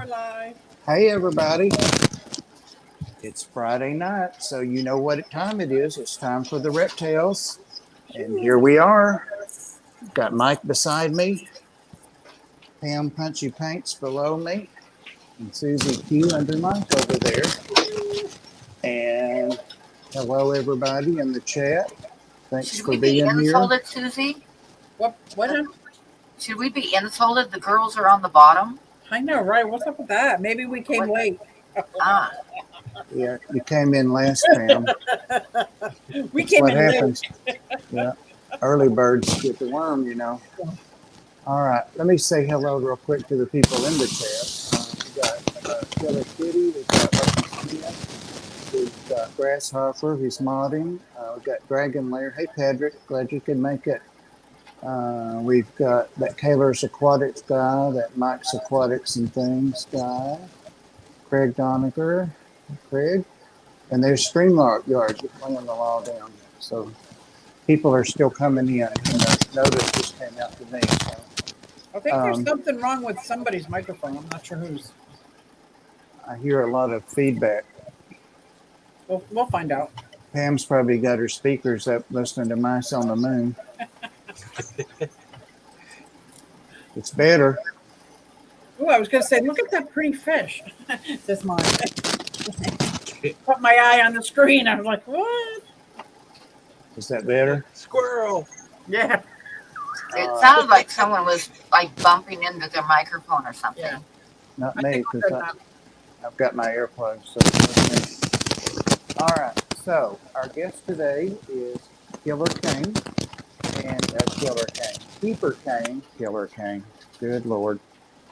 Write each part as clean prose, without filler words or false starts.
we're live. Hey, everybody. It's Friday night, so you know what time it is. It's time for the Reptales. And here we are. Got Mike beside me, Pam Punchy Paints below me, and Susie Q under Mike over there. And hello, everybody in the chat. Thanks for being here. Insulted, Susie? What? Should we be insulted? The girls are on the bottom. I know, right? What's up with that? Maybe we came late. Yeah, you came in last, Pam. We came what in happens. late. Yeah, early birds get the worm, you know. All right, let me say hello real quick to the people in the chat. We got Killer Kitty, we've got Lucky, we've got Grasshopper, who's modding. We've got Dragon Lair. Hey, Patrick, glad you could make it. We've got that Kaylor's Aquatics guy, that Mike's Aquatics and Things guy, Craig Doniger, Craig, and there's StreamYard playing the law down. So people are still coming in. Notice just came out to me. So. I think there's something wrong with somebody's microphone. I'm not sure whose. I hear a lot of feedback. We'll find out. Pam's probably got her speakers up listening to Mice on the Moon. It's better. Oh, I was going to say, look at that pretty fish. That's mine. Put my eye on the screen. I was like, what? Is that better? Squirrel. Yeah. It sounded like someone was like bumping into their microphone or something. Yeah. Not me, because I've got my earplugs. So all right. So our guest today is KeeperCain and KeeperCain. Good Lord.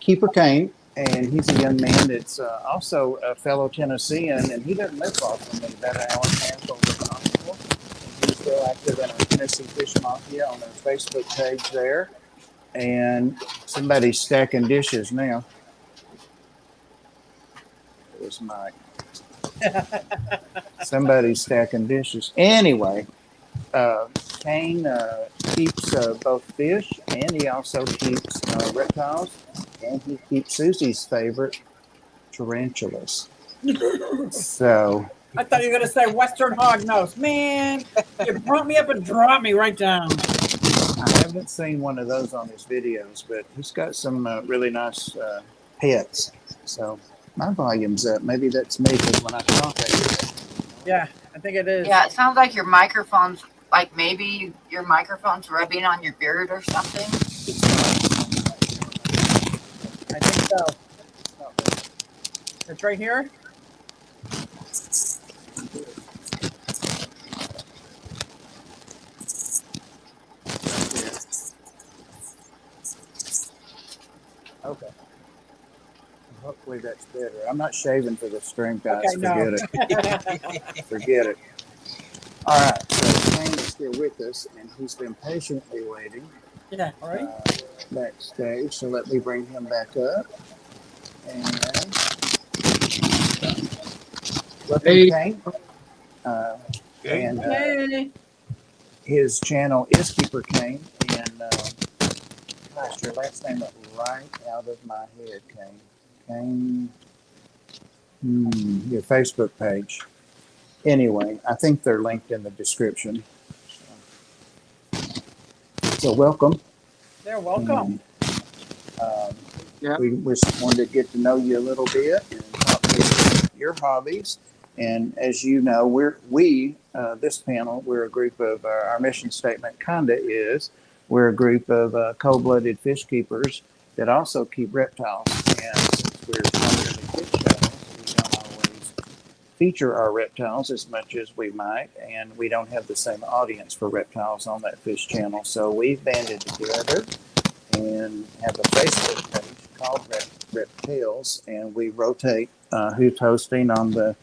KeeperCain, and he's a young man that's also a fellow Tennessean, and he doesn't live far from me, about an hour and a half over the hospital. He's still active in our Tennessee Fish Mafia on our Facebook page there. And somebody's stacking dishes now. It was Mike. Somebody's stacking dishes. Anyway, Cain keeps both fish, and he also keeps reptiles, and he keeps Susie's favorite, tarantulas. So I thought you were going to say Western hog nose. Man, you brought me up and dropped me right down. I haven't seen one of those on his videos, but he's got some really nice pets. So my volume's up. Maybe that's me, because when I talk, I hear it. Yeah, I think it is. Yeah, it sounds like your microphone's, like maybe your microphone's rubbing on your beard or something. I think so. It's right here. Okay. Hopefully that's better. I'm not shaving for the stream, guys. Okay, no. Forget it. Forget it. All right. So Cain is still with us, and he's been patiently waiting. Yeah, all right. Backstage. So let me bring him back up. And welcome, Cain. And Hey. his channel is KeeperCain, and gosh, your last name went right out of my head, Cain. Your Facebook page. Anyway, I think they're linked in the description. So welcome. They're welcome. We just wanted to get to know you a little bit and talk about your hobbies. And as you know, this panel, we're a group of, our mission statement kinda is, we're a group of cold-blooded fish keepers that also keep reptiles. And since we're primarily fish channels, we don't always feature our reptiles as much as we might, and we don't have the same audience for reptiles on that fish channel. So we've banded together and have a Facebook page called Reptales, and we rotate who's hosting on the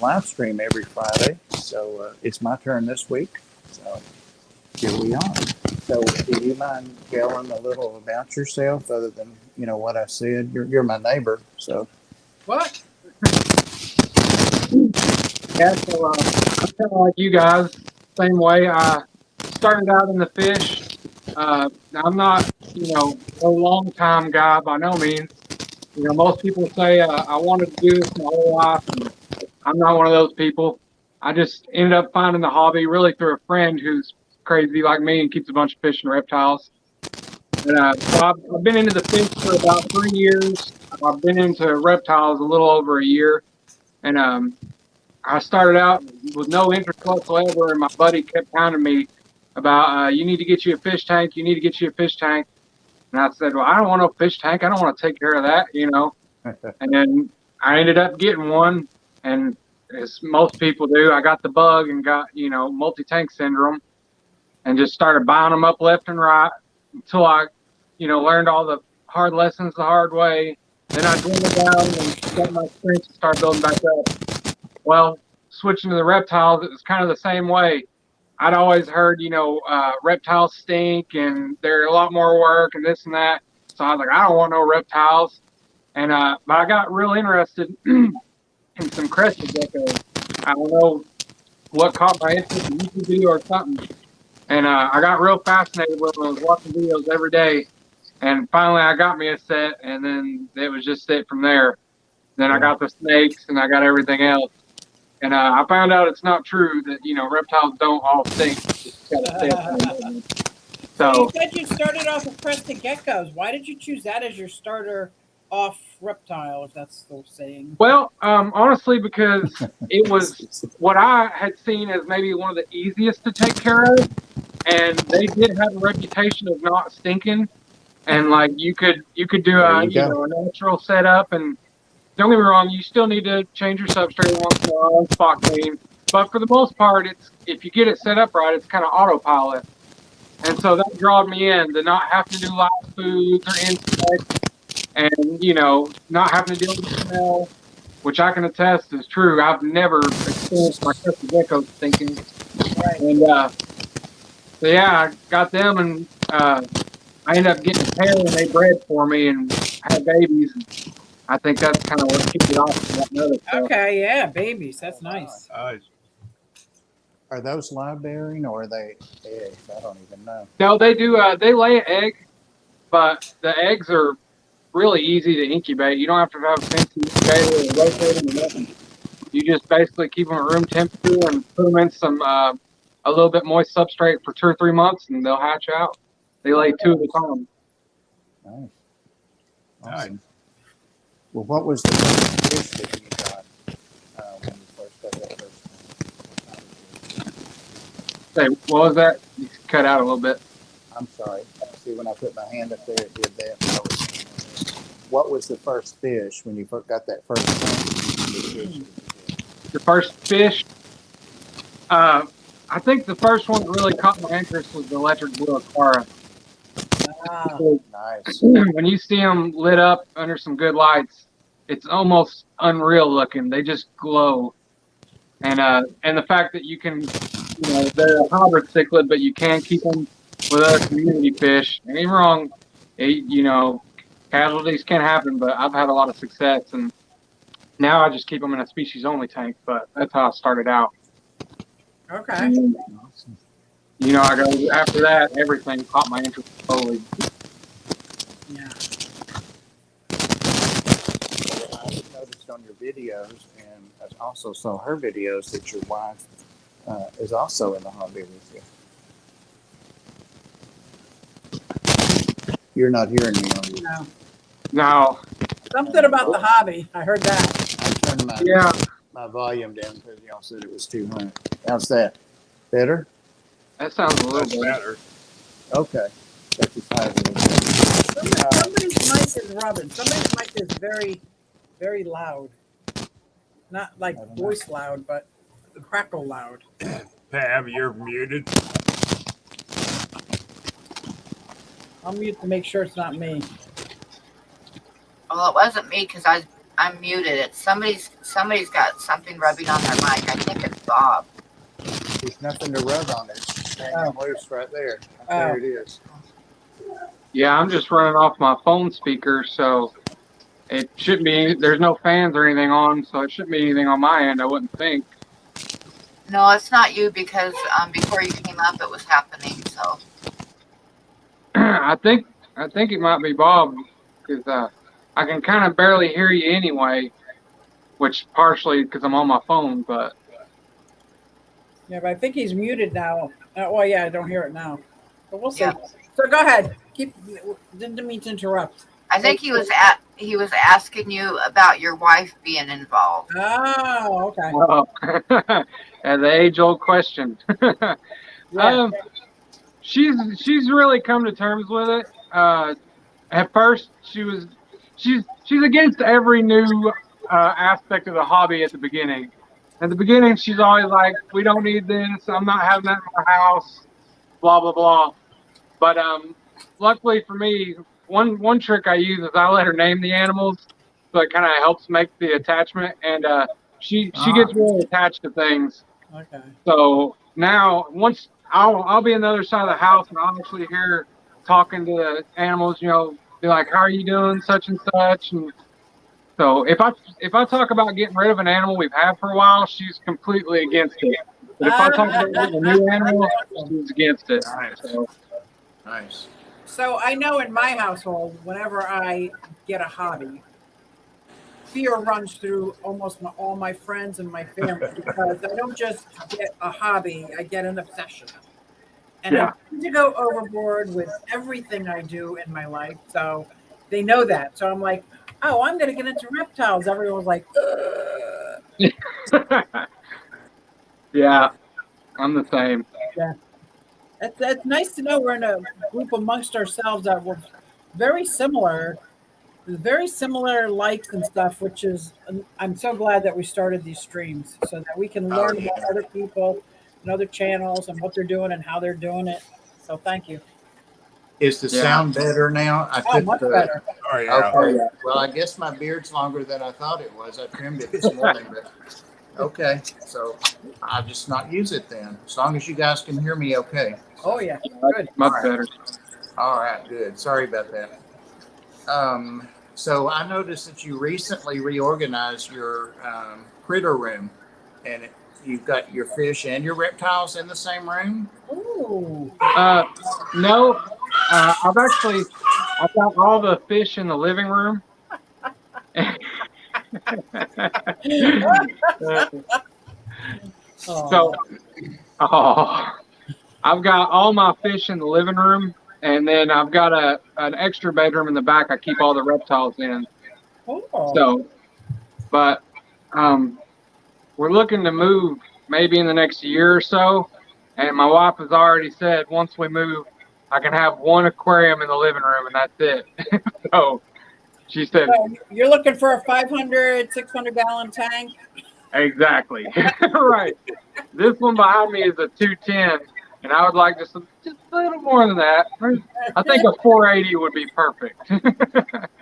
live stream every Friday. So it's my turn this week. So here we are. So do you mind telling a little about yourself, other than what I said? You're my neighbor, so. What? Yeah, so I'm kind of like you guys, same way. I started out in the fish. Now I'm not, a long time guy by no means. most people say I wanted to do this my whole life, and I'm not one of those people. I just ended up finding the hobby really through a friend who's crazy like me and keeps a bunch of fish and reptiles. And so I've been into the fish for about 3 years. I've been into reptiles a little over a year. And I started out with no interest whatsoever, and my buddy kept pounding me about, you need to get you a fish tank. You need to get you a fish tank. And I said, well, I don't want no fish tank. I don't want to take care of that, And then I ended up getting one, and as most people do, I got the bug and got, multi-tank syndrome, and just started buying them up left and right until I, learned all the hard lessons the hard way. Then I dwindled down and got my experience and started building back up. Well, switching to the reptiles, it was kind of the same way. I'd always heard, reptiles stink and they're a lot more work and this and that. So I was like, I don't want no reptiles. And but I got real interested in some crested geckos. I don't know what caught my interest, in YouTube video or something. And I got real fascinated with them. I was watching videos every day. And finally I got me a set, and then it was just it from there. Then I got the snakes and I got everything else. And I found out it's not true that, reptiles don't all stink. So you said you started off with crested geckos. Why did you choose that as your starter off reptile, if that's still saying? Well, honestly, because it was what I had seen as maybe one of the easiest to take care of. And they did have a reputation of not stinking. And like you could do a natural setup, and don't get me wrong, you still need to change your substrate once in a while and spot clean. But for the most part, it's if you get it set up right, it's kind of autopilot. And so that drawed me in to not having to do live foods or insects, and not having to deal with the smell, which I can attest is true. I've never experienced my crested geckos stinking. Right. And so yeah, I got them, and I ended up getting a pair, and they bred for me and had babies. And I think that's kind of what kicked it off. That other stuff. Okay, yeah, babies. That's nice. Are those live bearing or are they eggs? I don't even know. No, they do. They lay an egg, but the eggs are really easy to incubate. You don't have to have a fancy incubator or rotating or nothing. You just basically keep them at room temperature and put them in some a little bit moist substrate for 2 or 3 months, and they'll hatch out. They lay 2 at a time. Nice. Awesome. Well, what was the first fish that you got when you first got that first one? Say, what was that? You cut out a little bit. I'm sorry. See, when I put my hand up there, it did that. What was the first fish when you got that first one? The first fish? I think the first one that really caught my interest was the electric blue aquara. Nice. When you see them lit up under some good lights, it's almost unreal looking. They just glow. And the fact that you can, they're a hybrid cichlid, but you can keep them with other community fish. And even wrong, casualties can happen, but I've had a lot of success. And now I just keep them in a species only tank, but that's how I started out. Okay. And, I go after that, everything caught my interest slowly. Yeah. I noticed on your videos, and I also saw her videos, that your wife is also in the hobby with you. You're not hearing me, are you? No. No. Something about the hobby. I heard that. I turned my volume down because y'all said it was too high. How's that? Better? That sounds a little better. Okay. That's as high as it is. Somebody's mic is rubbing. Somebody's mic is very, very loud. Not like voice loud, but crackle loud. Pav, you're muted. I'll mute to make sure it's not me. Well, it wasn't me because I'm muted. It's somebody's got something rubbing on their mic. I think it's Bob. There's nothing to rub on it. It's hanging loose right there. There it is. Yeah, I'm just running off my phone speaker, so it shouldn't be. There's no fans or anything on, so it shouldn't be anything on my end. I wouldn't think. No, it's not you because before you came up, it was happening. So I think it might be Bob because I can kind of barely hear you anyway, which partially because I'm on my phone, but Yeah, but I think he's muted now. Well, yeah, I don't hear it now. But we'll see. Yeah. So go ahead. Didn't mean to interrupt. I think he was asking you about your wife being involved. Oh, okay. and the age-old question. Yeah. She's really come to terms with it. At first, she's against every new aspect of the hobby at the beginning. At the beginning, she's always like, "We don't need this. I'm not having that in my house." Blah blah blah. But luckily for me, one trick I use is I let her name the animals, so it kind of helps make the attachment, and she gets really attached to things. Okay. So now once I'll be on the other side of the house and I'll actually hear her talking to the animals, you know, be like, "How are you doing?" such and such. And so if I talk about getting rid of an animal we've had for a while, she's completely against it. But if I talk about getting a new animal, she's against it. Nice. So, Nice. So I know in my household, whenever I get a hobby, fear runs through almost all my friends and my family because I don't just get a hobby, I get an obsession. And Yeah. I tend to go overboard with everything I do in my life. So they know that. So I'm like, oh, I'm going to get into reptiles. Everyone's like, ugh. yeah, I'm the same. Yeah. That's nice to know we're in a group amongst ourselves that we're very similar likes and stuff, which is, I'm so glad that we started these streams so that we can learn about other people and other channels and what they're doing and how they're doing it. So thank you. Is the sound better now? Much better. Oh yeah. Okay. Well, I guess my beard's longer than I thought it was. I trimmed it this morning, but okay. So I'll just not use it then. As long as you guys can hear me okay. Oh yeah, good. Much better. All right, good. Sorry about that. So I noticed that you recently reorganized your critter room, and you've got your fish and your reptiles in the same room. Ooh. No, I've got all the fish in the living room. So, I've got all my fish in the living room, and then I've got an extra bedroom in the back. I keep all the reptiles in. Oh. So, but we're looking to move maybe in the next year or so, and my wife has already said once we move, I can have one aquarium in the living room, and that's it. So she said, So you're looking for a 500, 600-gallon tank? exactly. Right. This one behind me is a 210, and I would like just a little more than that. I think a 480 would be perfect.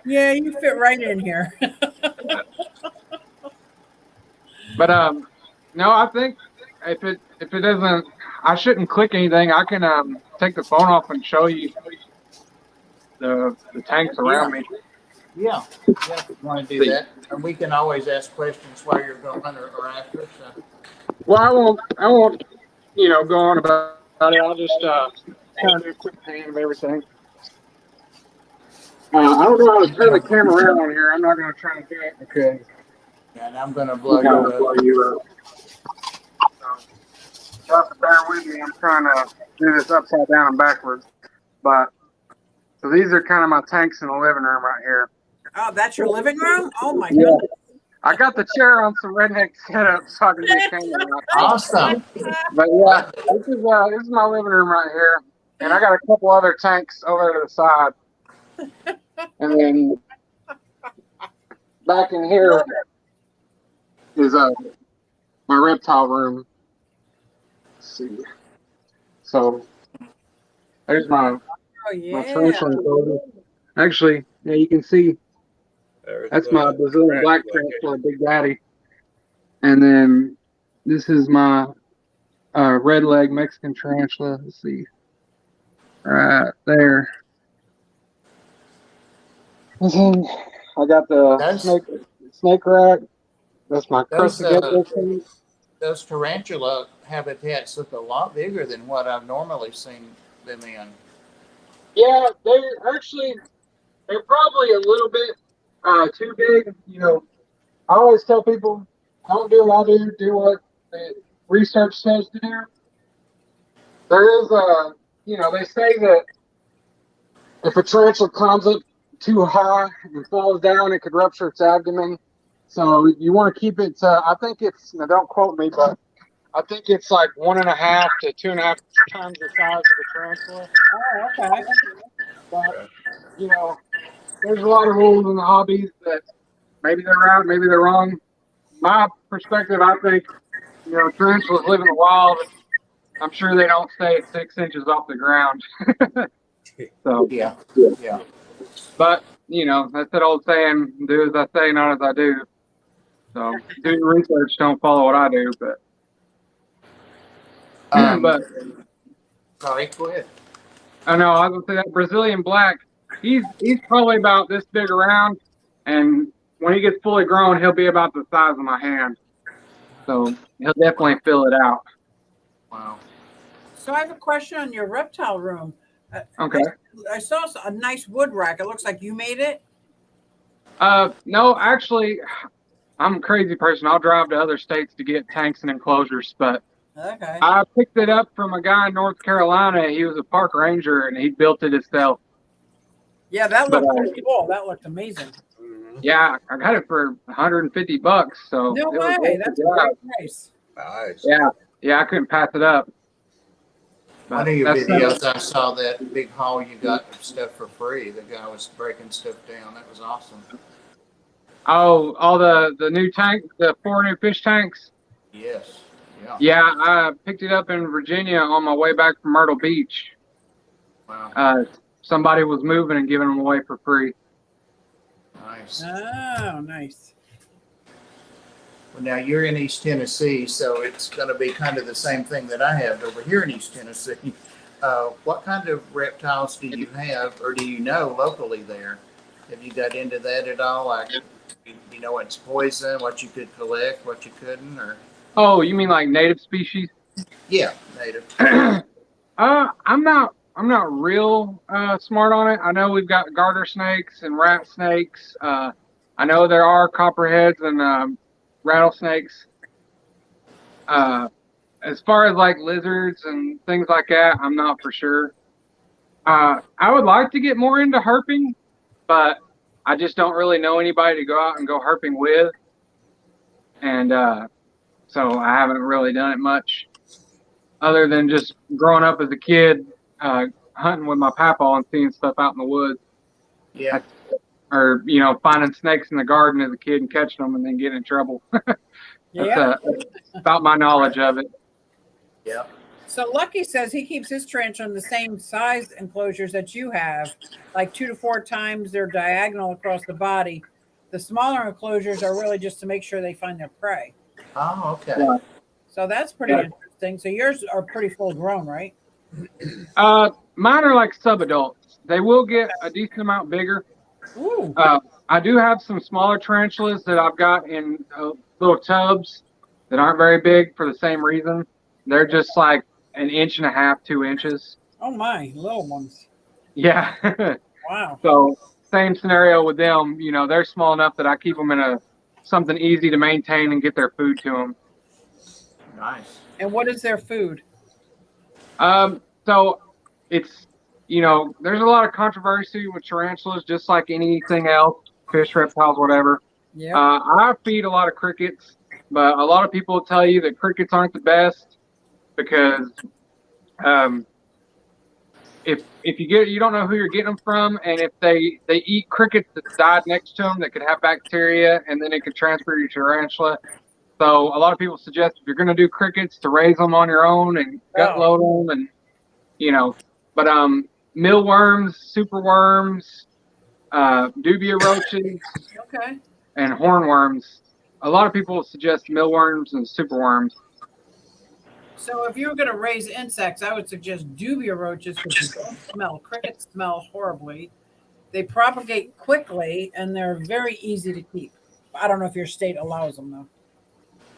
Yeah, you fit right in here. But no, I think if it doesn't, I shouldn't click anything. I can take the phone off and show you the tanks around me. Yeah, if you want to do that, and we can always ask questions while you're going or after. So. Well, I won't, go on about it. I'll just kind of do a quick pan of everything. I don't know how to turn the camera around on here. I'm not going to try to do it. Okay. And I'm going to blow you up. So, have to bear with me. I'm trying to do this upside down and backwards. But so these are kind of my tanks in the living room right here. Oh, that's your living room? Oh my goodness. I got the chair on some redneck setup so I can do camera. Awesome. But yeah, this is my living room right here, and I got a couple other tanks over to the side, and then back in here is my reptile room. Let's see. So there's my tarantula enclosure. Actually, yeah, you can see that's my Brazilian black tarantula, Big Daddy. And then this is my red leg Mexican tarantula. Let's see. Right there. And then I got the snake rat. That's my crested gecko. Those tarantula habitats look a lot bigger than what I've normally seen them in. Yeah, they're probably a little bit too big. I always tell people, don't do what I do. Do what the research says to do. There is they say that if a tarantula climbs up too high and falls down, it could rupture its abdomen. So you want to keep it. I think it's. Now, don't quote me, but I think it's like 1.5 to 2.5 times the size of a tarantula. Oh, okay. But there's a lot of rules in the hobbies that maybe they're right, maybe they're wrong. My perspective, I think, tarantulas live in the wild. I'm sure they don't stay at 6 inches off the ground. So Yeah. Yeah. but that's that old saying: "Do as I say, not as I do." So do your research, don't follow what I do. But but Sorry, go ahead. I know I was gonna say that Brazilian black. He's probably about this big around, and when he gets fully grown, he'll be about the size of my hand. So he'll definitely fill it out. Wow. So I have a question on your reptile room. Okay. I saw a nice wood rack. It looks like you made it. No, actually, I'm a crazy person. I'll drive to other states to get tanks and enclosures, but Okay. I picked it up from a guy in North Carolina. He was a park ranger, and he built it himself. Yeah, that looked pretty cool. That looked amazing. Yeah, I got it for $150. So No way. That's a great price. Nice. Yeah, I couldn't pass it up. One of your videos, I saw that big haul you got of stuff for free. The guy was breaking stuff down. That was awesome. Oh, all the new tank, the 4 new fish tanks. Yes. Yeah. Yeah, I picked it up in Virginia on my way back from Myrtle Beach. Wow. Somebody was moving and giving them away for free. Nice. Oh, nice. Well, now you're in East Tennessee, so it's going to be kind of the same thing that I have over here in East Tennessee. What kind of reptiles do you have, or do you know locally there? Have you got into that at all? Like, you know what's poison, what you could collect, what you couldn't, or? Oh, you mean like native species? Yeah, native. I'm not real smart on it. I know we've got garter snakes and rat snakes. I know there are copperheads and rattlesnakes. As far as like lizards and things like that, I'm not for sure. I would like to get more into herping, but I just don't really know anybody to go out and go herping with. And so I haven't really done it much other than just growing up as a kid, hunting with my papa and seeing stuff out in the woods. Yeah. Or, finding snakes in the garden as a kid and catching them and then getting in trouble. Yeah. That's about my knowledge of it. Yeah. So Lucky says he keeps his tarantula in the same size enclosures that you have, like 2 to 4 times their diagonal across the body. The smaller enclosures are really just to make sure they find their prey. Oh, okay. Yeah. So that's pretty interesting. So yours are pretty full grown, right? Mine are like subadults. They will get a decent amount bigger. Ooh. I do have some smaller tarantulas that I've got in little tubs that aren't very big for the same reason. They're just like 1.5 inches, 2 inches. Oh my, little ones. Yeah. Wow. So same scenario with them. They're small enough that I keep them in something easy to maintain and get their food to them. Nice. And what is their food? So it's, there's a lot of controversy with tarantulas, just like anything else, fish, reptiles, whatever. Yeah. I feed a lot of crickets, but a lot of people will tell you that crickets aren't the best because if you don't know who you're getting them from, and if they eat crickets that died next to them that could have bacteria, and then it could transfer your tarantula. So a lot of people suggest if you're going to do crickets to raise them on your own and gut load them, and but mealworms, superworms, dubia roaches, Okay. and hornworms. A lot of people suggest mealworms and superworms. So if you were going to raise insects, I would suggest dubia roaches because they don't smell. Crickets smell horribly. They propagate quickly, and they're very easy to keep. I don't know if your state allows them, though.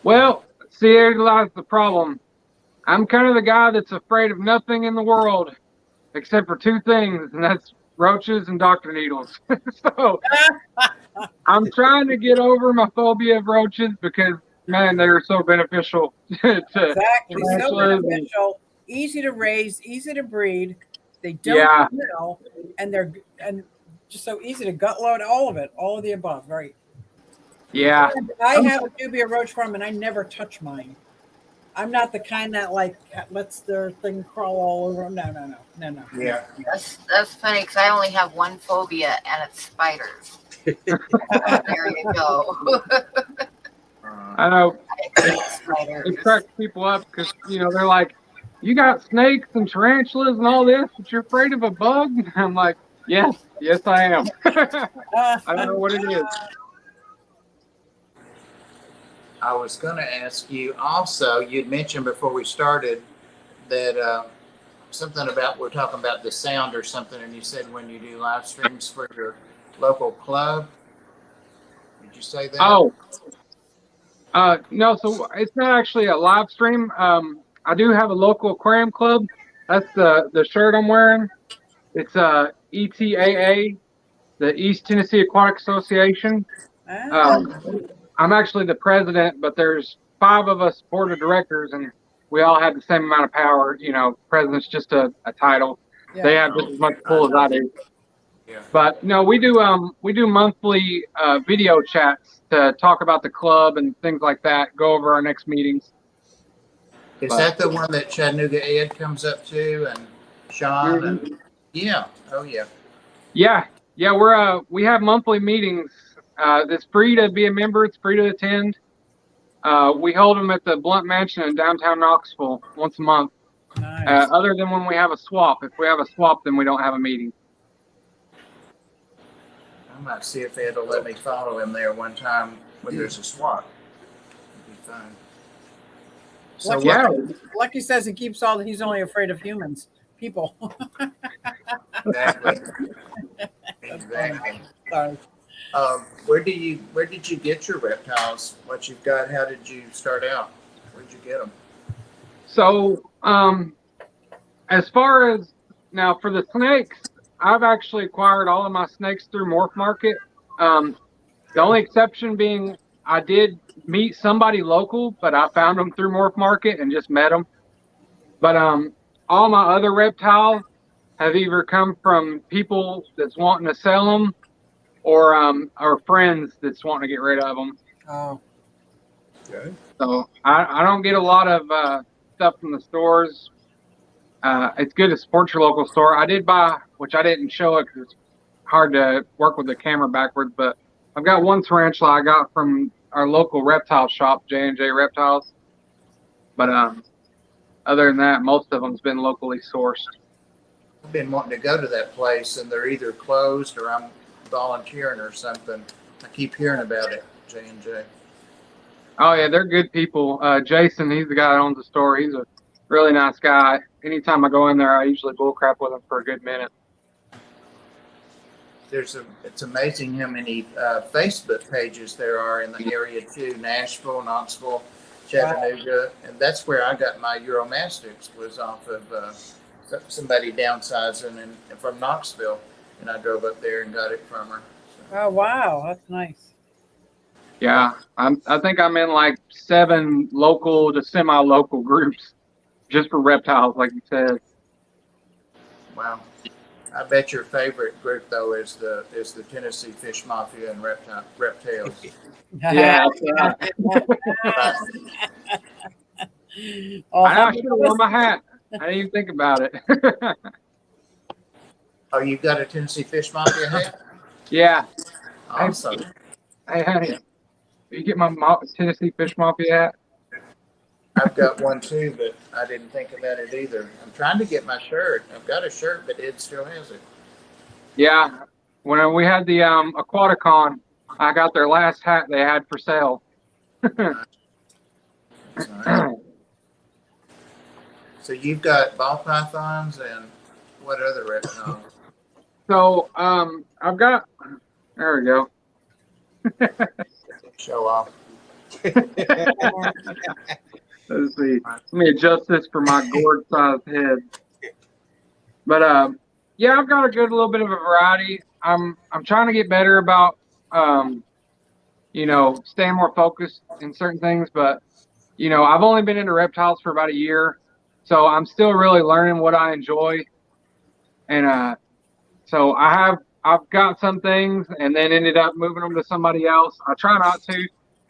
Well, see, there lies the problem. I'm kind of the guy that's afraid of nothing in the world except for 2 things, and that's roaches and doctor needles. So I'm trying to get over my phobia of roaches because, man, they are so beneficial to Exactly. So tarantulas. And, beneficial, easy to raise, easy to breed. They don't yeah, smell, and they're just so easy to gut load. All of it, all of the above. Right. yeah. I have a dubia roach farm, and I never touch mine. I'm not the kind that like lets their thing crawl all over. No. Yeah. That's funny because I only have one phobia, and it's spiders. There you go. I know I hate spiders. it cracks people up because, they're like, you got snakes and tarantulas and all this, but you're afraid of a bug? I'm like, yes, I am. I don't know what it is. I was going to ask you also, you'd mentioned before we started that something about, we're talking about the sound or something, and you said when you do live streams for your local club. Did you say that? Oh, no, so it's not actually a live stream. I do have a local aquarium club. That's the shirt I'm wearing. It's ETAA, the East Tennessee Aquatic Association. Ah, I'm actually the president, but there's 5 of us board of directors, and we all have the same amount of power. President's just a title. yeah. They have just as much pull as I do. Yeah. But no, we do monthly video chats to talk about the club and things like that. Go over our next meetings. Is that the one that Chattanooga Ed comes up to and Sean? And yeah. Oh, yeah. Yeah. We have monthly meetings. It's free to be a member. It's free to attend. We hold them at the Blunt Mansion in downtown Knoxville once a month. Nice. Other than when we have a swap. If we have a swap, then we don't have a meeting. I might see if Ed will let me follow him there one time when there's a swap. It'd be fun. So Lucky says he keeps all. He's only afraid of humans, people. Exactly. Exactly. Sorry. Where did you get your reptiles? What you've got? How did you start out? Where'd you get them? So, as far as now for the snakes, I've actually acquired all of my snakes through Morph Market. The only exception being I did meet somebody local, but I found them through Morph Market and just met them. But all my other reptiles have either come from people that's wanting to sell them or friends that's wanting to get rid of them. Oh. Okay. So I don't get a lot of stuff from the stores. It's good to support your local store. I did buy, which I didn't show it because it's hard to work with the camera backwards, but I've got one tarantula I got from our local reptile shop, J&J Reptiles. But other than that, most of them's been locally sourced. I've been wanting to go to that place, and they're either closed or I'm volunteering or something. I keep hearing about it, J&J. Oh, yeah, they're good people. Jason, he's the guy that owns the store. He's a really nice guy. Anytime I go in there, I usually bullcrap with him for a good minute. It's amazing how many Facebook pages there are in the area too. Nashville, Knoxville, Chattanooga, and that's where I got my Euromastics, was off of somebody downsizing and from Knoxville, and I drove up there and got it from her. So. Oh wow, that's nice. Yeah, I think I'm in like 7 local to semi-local groups just for reptiles, like you said. Wow. I bet your favorite group though is the Tennessee Fish Mafia and Reptales. Yeah. Oh, I should have worn my hat. I didn't even think about it. Oh, you've got a Tennessee Fish Mafia hat? Yeah. Awesome. Hey, you get my Tennessee Fish Mafia hat? I've got one too, but I didn't think about it either. I'm trying to get my shirt. I've got a shirt, but Ed still has it. Yeah. When we had the Aquaticon, I got their last hat they had for sale. That's nice. So you've got ball pythons and what other reptiles? So I've got, there we go. Show off. Let's see. Let me adjust this for my gourd-sized head. But yeah, I've got a good little bit of a variety. I'm trying to get better about staying more focused in certain things. But, I've only been into reptiles for about a year, so I'm still really learning what I enjoy. And so I've got some things and then ended up moving them to somebody else. I try not to.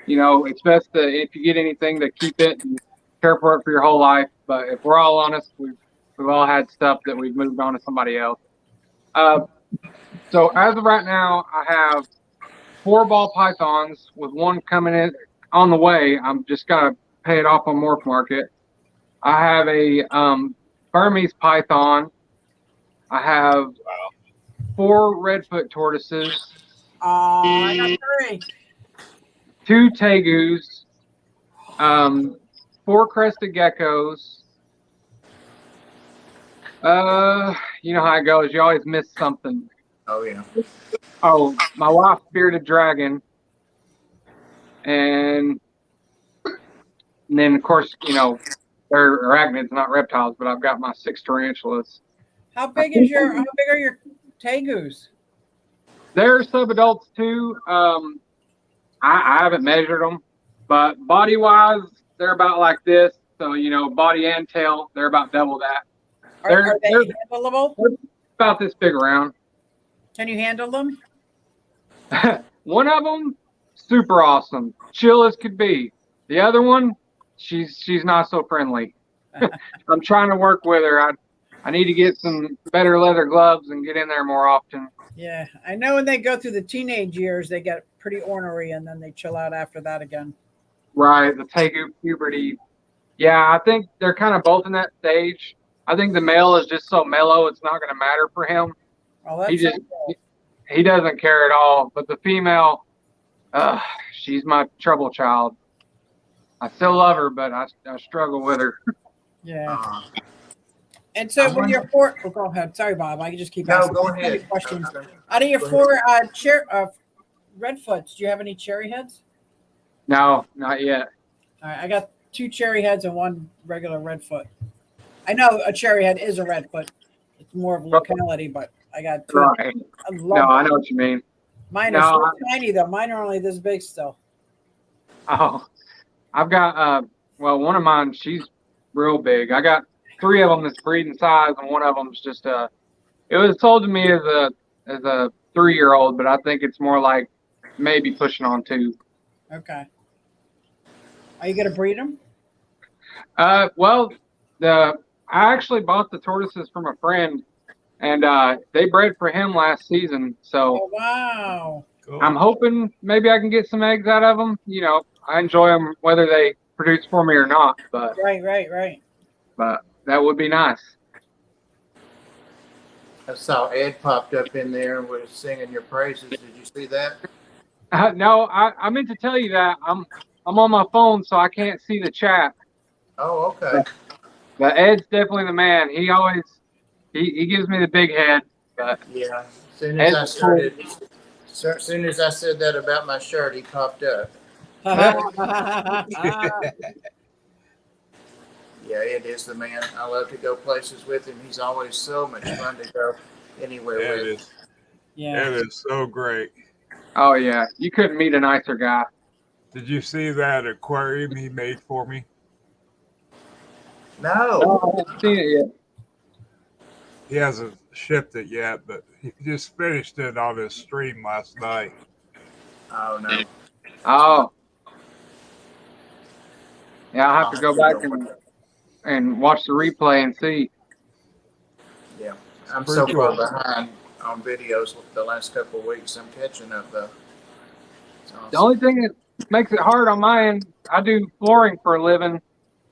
It's best to, if you get anything, to keep it and care for it for your whole life. But if we're all honest, we've all had stuff that we've moved on to somebody else. So as of right now, I have 4 ball pythons with one coming in on the way. I'm just gonna pay it off on Morph Market. I have a Burmese python. I have 4 redfoot tortoises. I got 3. 2 tegus. 4 crested geckos. You know how it goes. You always miss something. Oh, yeah. Oh, my wife's bearded dragon. And then, of course, they're arachnids, not reptiles, but I've got my 6 tarantulas. How big are your tegus? They're sub-adults, too. I haven't measured them, but body-wise, they're about like this. So, body and tail, they're about double that. Are they handleable? They're about this big around. Can you handle them? One of them, super awesome, chill as could be. The other one, she's not so friendly. I'm trying to work with her. I need to get some better leather gloves and get in there more often. Yeah, I know when they go through the teenage years, they get pretty ornery, and then they chill out after that again. Right, the tegu puberty. Yeah, I think they're kind of both in that stage. I think the male is just so mellow, it's not going to matter for him. Oh, that's He doesn't care at all. But the female, she's my trouble child. I still love her, but I struggle with her. yeah. And so when you're 4, go ahead. Sorry, Bob. I can just keep asking go ahead. questions. Out of your 4 redfoots, do you have any cherry heads? No, not yet. All right, I got 2 cherry heads and 1 regular redfoot. I know a cherry head is a redfoot. It's more of locality, but I got 2. Right. I No, I know what you mean. Mine are so tiny though. Mine are only this big still. Oh, I've got one of mine. She's real big. I got 3 of them that's breeding size, and one of them's just it was sold to me as a 3-year-old, but I think it's more like maybe pushing on 2. Okay. Are you gonna breed them? Well, I actually bought the tortoises from a friend, and they bred for him last season. So Oh wow. Cool. I'm hoping maybe I can get some eggs out of them. I enjoy them whether they produce for me or not. But Right. But that would be nice. I saw Ed popped up in there and was singing your praises. Did you see that? No, I meant to tell you that I'm on my phone, so I can't see the chat. Oh, okay. But Ed's definitely the man. He always he gives me the big head. But Yeah. As soon as I said that about my shirt, he popped up. Yeah, Ed is the man. I love to go places with him. He's always so much fun to go anywhere with. Yeah. It is so great. oh yeah, you couldn't meet a nicer guy. Did you see that aquarium he made for me? No. I haven't seen it yet. He hasn't shipped it yet, but he just finished it on his stream last night. Oh, no. Oh. Yeah, I'll have to go back and watch the replay and see. Yeah. I'm Pretty so far cool. behind on videos the last couple of weeks. I'm catching up, though. It's awesome. The only thing that makes it hard on my end, I do flooring for a living,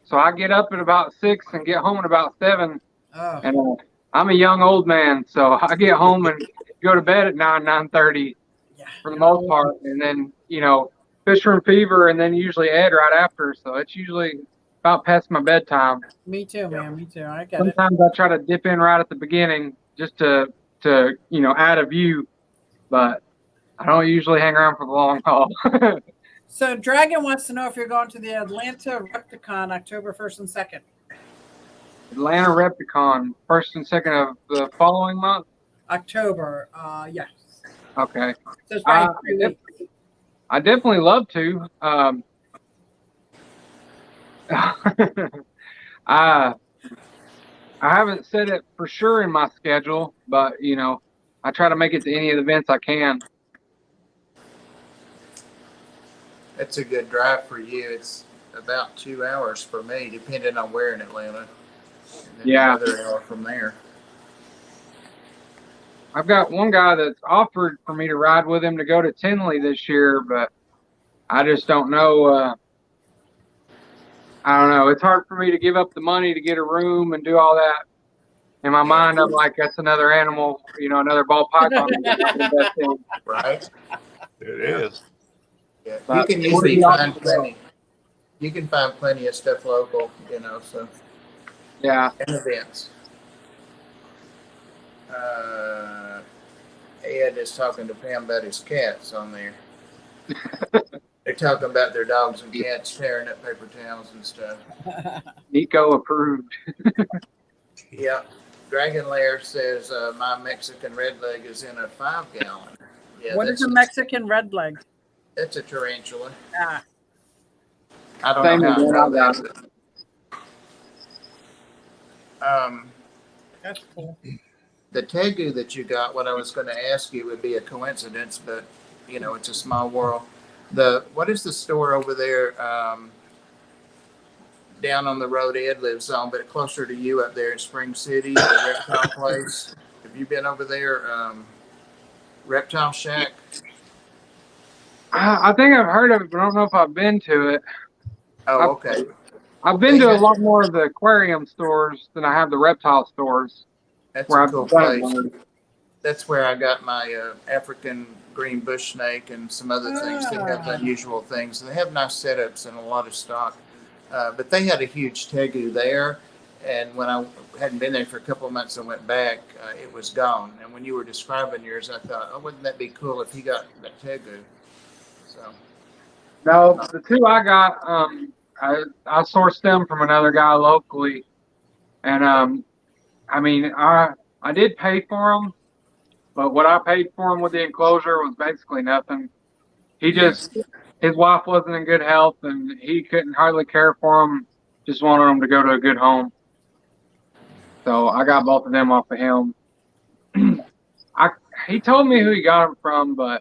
so I get up at about 6 and get home at about 7. Oh. And I'm a young old man, so I get home and go to bed at 9:30 Yeah. for the most part, and then Fisher and Fever, and then usually Ed right after. So it's usually about past my bedtime. Me too, man. Me too. I get it. Sometimes I try to dip in right at the beginning just to add a view, but I don't usually hang around for the long haul. So Dragon wants to know if you're going to the Atlanta Repticon October 1st and 2nd. Atlanta Repticon, 1st and 2nd of the following month. October. Yes. Okay. So it's probably Uh, 3 weeks. I definitely love to. I I haven't set it for sure in my schedule, but I try to make it to any of the events I can. That's a good drive for you. It's about 2 hours for me, depending on where in Atlanta. And then Yeah. another hour from there. I've got one guy that's offered for me to ride with him to go to Tinley this year, but I just don't know. I don't know. It's hard for me to give up the money to get a room and do all that. In my mind, I'm like, that's another animal, another ball python. Right? It is. Yeah. You But can usually find plenty. You can find plenty of stuff local, so yeah. and events. Ed is talking to Pam about his cats on there. They're talking about their dogs and cats tearing up paper towels and stuff. Nico approved. Yeah. Dragon Lair says my Mexican red leg is in a 5-gallon. Yeah, What is a Mexican red leg? That's a tarantula. Ah, I don't Same know how I again, know I got that. that's cool. The tegu that you got, what I was going to ask you would be a coincidence, but it's a small world. What is the store over there down on the road Ed lives on, but closer to you up there in Spring City, the reptile place? Have you been over there? Reptile Shack? I think I've heard of it, but I don't know if I've been to it. Oh, okay. I've been to a lot more of the aquarium stores than I have the reptile stores. That's a cool place. That's where I got my African green bush snake and some other things that have unusual things. They have nice setups and a lot of stock. But they had a huge tegu there. And when I hadn't been there for a couple of months and went back, it was gone. And when you were describing yours, I thought, oh, wouldn't that be cool if he got that tegu? So. No, the two I got, I sourced them from another guy locally. And, I mean, I did pay for them, but what I paid for them with the enclosure was basically nothing. His wife wasn't in good health and he couldn't hardly care for them. Just wanted them to go to a good home. So I got both of them off of him. He told me who he got them from, but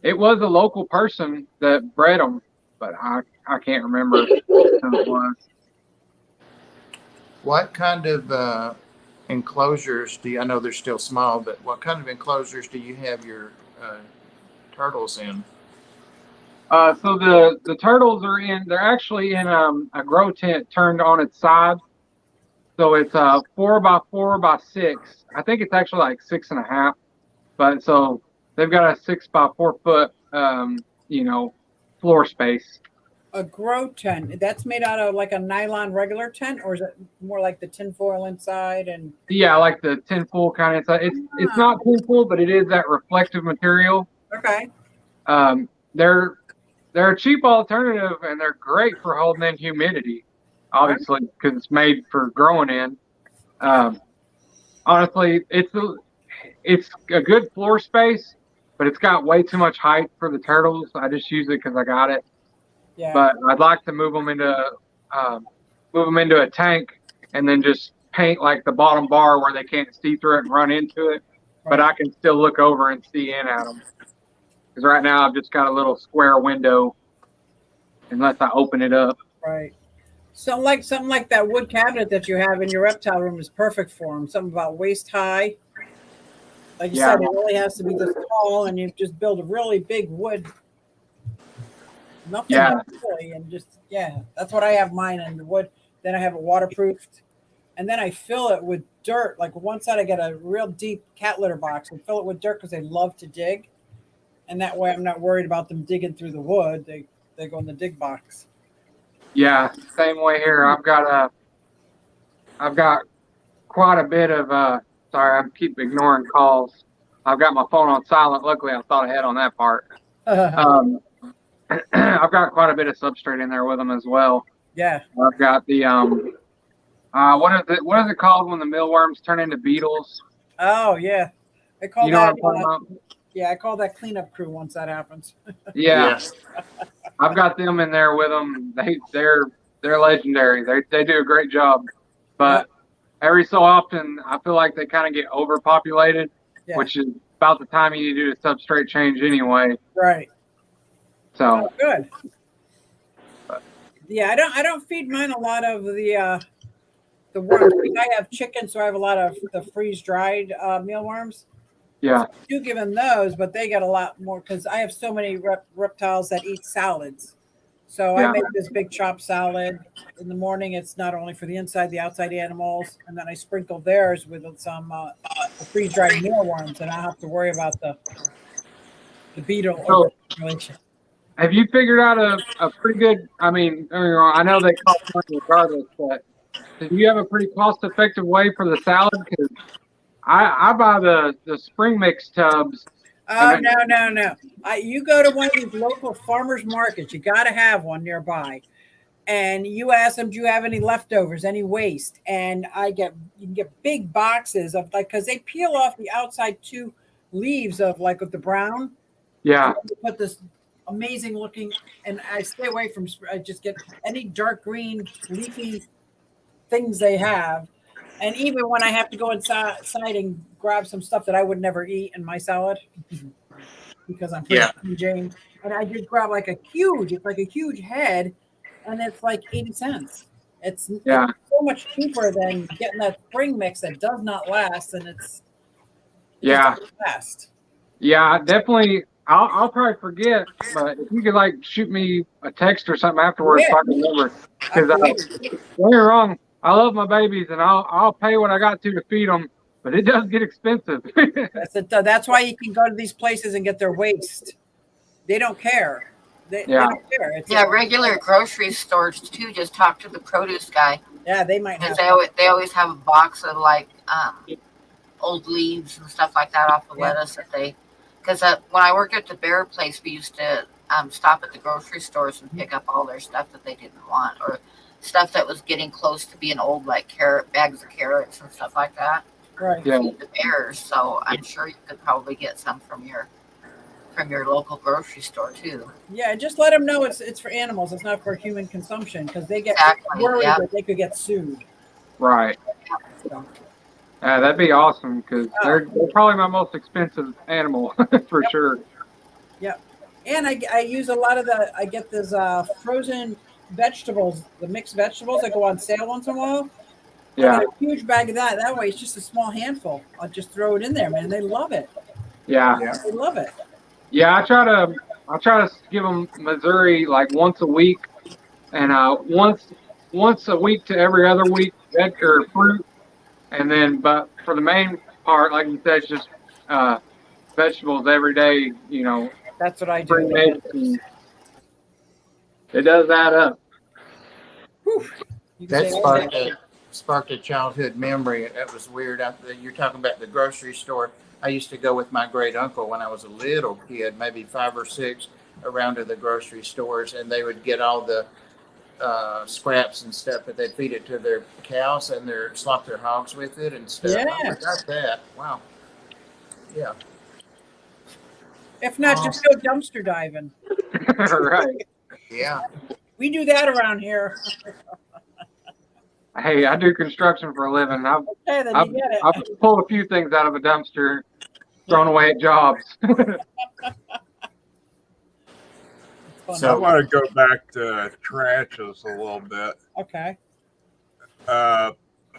it was a local person that bred them, but I can't remember who it was. What kind of enclosures do you, I know they're still small, but what kind of enclosures do you have your turtles in? So the turtles they're actually in a grow tent turned on its side. So it's 4x4x6. I think it's actually like 6.5. But so they've got a 6x4 foot, floor space. A grow tent. That's made out of like a nylon regular tent, or is it more like the tinfoil inside? And Yeah, like the tinfoil kind of. It's not tinfoil, but it is that reflective material. okay. They're a cheap alternative, and they're great for holding in humidity. Obviously, because it's made for growing in. Honestly, it's a good floor space, but it's got way too much height for the turtles. I just use it because I got it. Yeah. But I'd like to move them into a tank and then just paint like the bottom bar where they can't see through it and run into it. But I can still look over and see in at them. Because right now I've just got a little square window unless I open it up. Right. Something like that wood cabinet that you have in your reptile room is perfect for them. Something about waist high. Like you said, it really has to be this tall, and you just build a really big wood. Nothing really, and that's what I have mine in the wood. Then I have it waterproofed, and then I fill it with dirt. Like one side, I get a real deep cat litter box and fill it with dirt because they love to dig, and that way I'm not worried about them digging through the wood. They go in the dig box. Yeah, same way here. I've got quite a bit of sorry, I keep ignoring calls. I've got my phone on silent. Luckily, I thought ahead on that part. I've got quite a bit of substrate in there with them as well. Yeah. I've got the what is it called when the mealworms turn into beetles? Oh yeah, they call you know that. What I'm talking about? Yeah, I call that cleanup crew once that happens. Yeah, Yes. I've got them in there with them. They're legendary. They do a great job. Yeah, But every so often, I feel like they kind of get overpopulated, yeah, which is about the time you need to do a substrate change anyway. right. So, Oh, good. Yeah, I don't feed mine a lot of the worms. I have chickens, so I have a lot of the freeze dried mealworms. yeah, I do give them those, but they get a lot more because I have so many reptiles that eat salads. So I yeah. make this big chopped salad in the morning. It's not only for the inside, the outside animals, and then I sprinkle theirs with some freeze dried mealworms, and I don't have to worry about the beetle So, overpopulation. have you figured out a pretty good? I mean, don't get me wrong, I know they cost money regardless, but do you have a pretty cost effective way for the salad? Because I buy the spring mix tubs, and Oh, no. You go to one of these local farmers markets. You got to have one nearby, and you ask them, "Do you have any leftovers, any waste?" And you can get big boxes of like because they peel off the outside two leaves of like of the brown, yeah, and then you put this amazing looking. And I stay away from. I just get any dark green leafy things they have. And even when I have to go inside and grab some stuff that I would never eat in my salad, because I'm pretty Yeah. Jane. And I did grab it's like a huge head, and it's like 80 cents. It's yeah, so much cheaper than getting that spring mix that does not last, and it just yeah. doesn't last. Yeah, definitely. I'll probably forget, but if you could like shoot me a text or something afterwards, Yeah, so I can remember. Because absolutely. don't get me wrong, I love my babies, and I'll pay what I got to feed them, but it does get expensive. That's why you can go to these places and get their waste. They don't care. They Yeah, don't care. Yeah, regular grocery stores too. Just talk to the produce guy Yeah, they might because have. they always have a box of like old leaves and stuff like that off of Yeah. lettuce that they. Because when I worked at the Bear place, we used to stop at the grocery stores and pick up all their stuff that they didn't want or stuff that was getting close to being old, like bags of carrots and stuff like that. Right. yeah, Feed the bears, so I'm sure you could probably get some from your local grocery store too. Yeah, just let them know it's for animals. It's not for human consumption because they get Exactly. worried Yeah. that they could get sued. right. So, That'd be awesome because Oh. they're probably my most expensive animal for sure. and I use a lot of I get this frozen vegetables, the mixed vegetables that go on sale once in a while. I Yeah, get a huge bag of that. That way, it's just a small handful. I'll just throw it in there, man. They love it. yeah, Yeah. They love it. yeah. I try to give them Missouri like once a week, and once a week to every other week, veg or fruit. And then, but for the main part, like you said, it's just vegetables every day. You know, That's what I do. spring mix, and it does add up. Whew. You can That say, sparked a childhood memory. That was weird. You're talking about the grocery store. I used to go with my great uncle when I was a little kid, maybe 5 or 6, around to the grocery stores, and they would get all the scraps and stuff, but they'd feed it to their cows and slop their hogs with it and stuff. I Yeah. forgot that. Wow. Yeah. if not, just go dumpster diving. Right. Yeah. We do that around here. Hey, I do construction for a living. Okay, then I've, you get it. I've pulled a few things out of a dumpster, thrown away at jobs. Fun. I want to go back to tarantulas a little bit. Okay.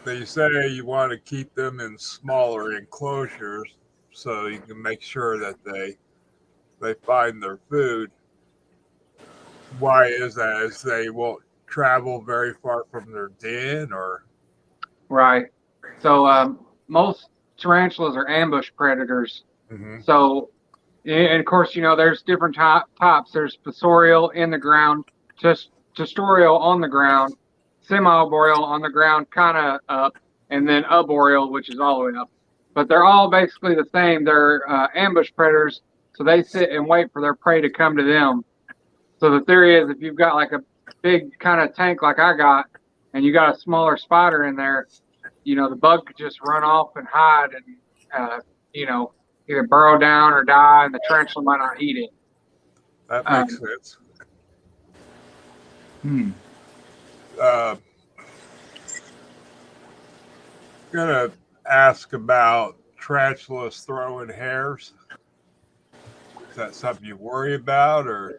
They say you want to keep them in smaller enclosures so you can make sure that they find their food. Why is that? Is they won't travel very far from their den, or Right. So most tarantulas are ambush predators. So, and of course, you know, there's different types. There's fossorial in the ground, just testorial on the ground, semi-arboreal on the ground, kind of up, and then arboreal, which is all the way up. But they're all basically the same. They're ambush predators, so they sit and wait for their prey to come to them. So the theory is if you've got like a big kind of tank like I got, and you got a smaller spider in there, you know, the bug could just run off and hide and, you know, either burrow down or die, and the tarantula might not eat it. That makes sense. Hmm. Gonna ask about tarantulas throwing hairs. Is that something you worry about, or?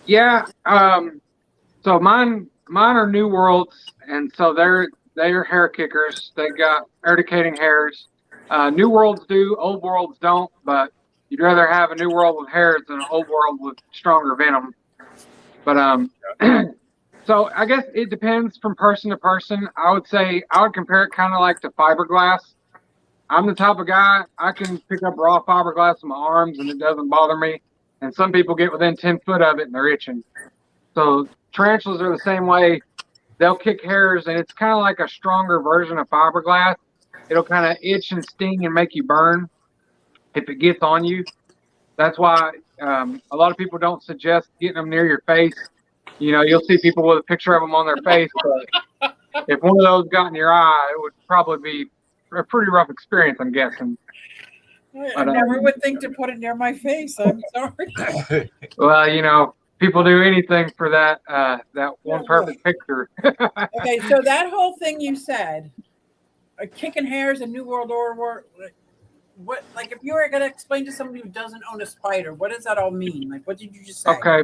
Yeah. So mine are New Worlds, and so they're hair kickers. They got urticating hairs. New Worlds do, Old Worlds don't, but you'd rather have a New World with hairs than an Old World with stronger venom. But so I guess it depends from person to person. I would say I would compare it kind of like to fiberglass. I'm the type of guy, I can pick up raw fiberglass in my arms and it doesn't bother me. And some people get within 10 foot of it and they're itching. So tarantulas are the same way. They'll kick hairs, and it's kind of like a stronger version of fiberglass. It'll kind of itch and sting and make you burn if it gets on you. That's why a lot of people don't suggest getting them near your face. You know, you'll see people with a picture of them on their face, but if one of those got in your eye, it would probably be a pretty rough experience, I'm guessing. I never would think to put it near my face. I'm sorry. Well, you know, people do anything for that one perfect picture. Okay, so that whole thing you said, kicking hairs in New World Order, what, like, if you were going to explain to somebody who doesn't own a spider, what does that all mean? Like, what did you just say? Okay,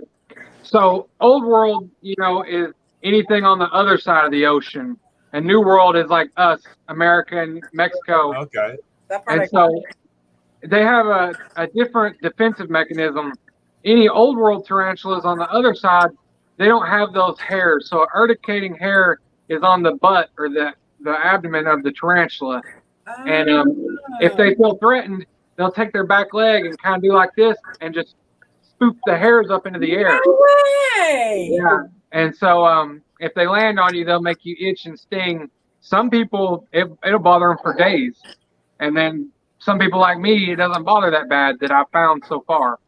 so Old World, you know, is anything on the other side of the ocean, and New World is like us, America and Mexico. Okay. That part And so they have a different defensive mechanism. Any Old World tarantulas on the other side, they don't have those hairs. So urticating hair is on the butt or the abdomen of the tarantula. And if they feel threatened, they'll take their back leg and kind of do like this and just spook the hairs up into the air. No way! Yeah. And so if they land on you, they'll make you itch and sting. Some people, it'll bother them for days. And then some people like me, it doesn't bother that bad that I've found so far.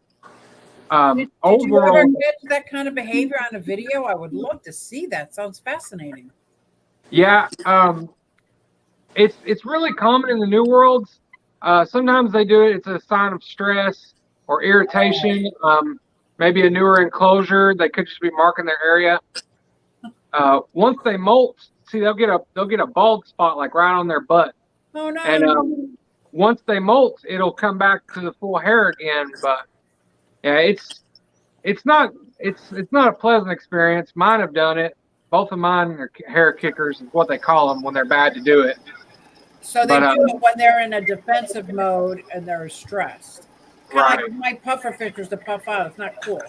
Did you ever get that kind of behavior on a video? I would love to see that. Sounds fascinating. Yeah. It's really common in the New Worlds. Sometimes they do it. It's a sign of stress or irritation. Maybe a newer enclosure. They could just be marking their area. Once they molt, see, they'll get a bald spot like right on their butt. Oh no! And once they molt, it'll come back to the full hair again. But yeah, it's not a pleasant experience. Mine have done it. Both of mine are hair kickers, is what they call them when they're bad to do it. So they do it when they're in a defensive mode and they're stressed. Right. Like my puffer filters to puff out. It's not cool.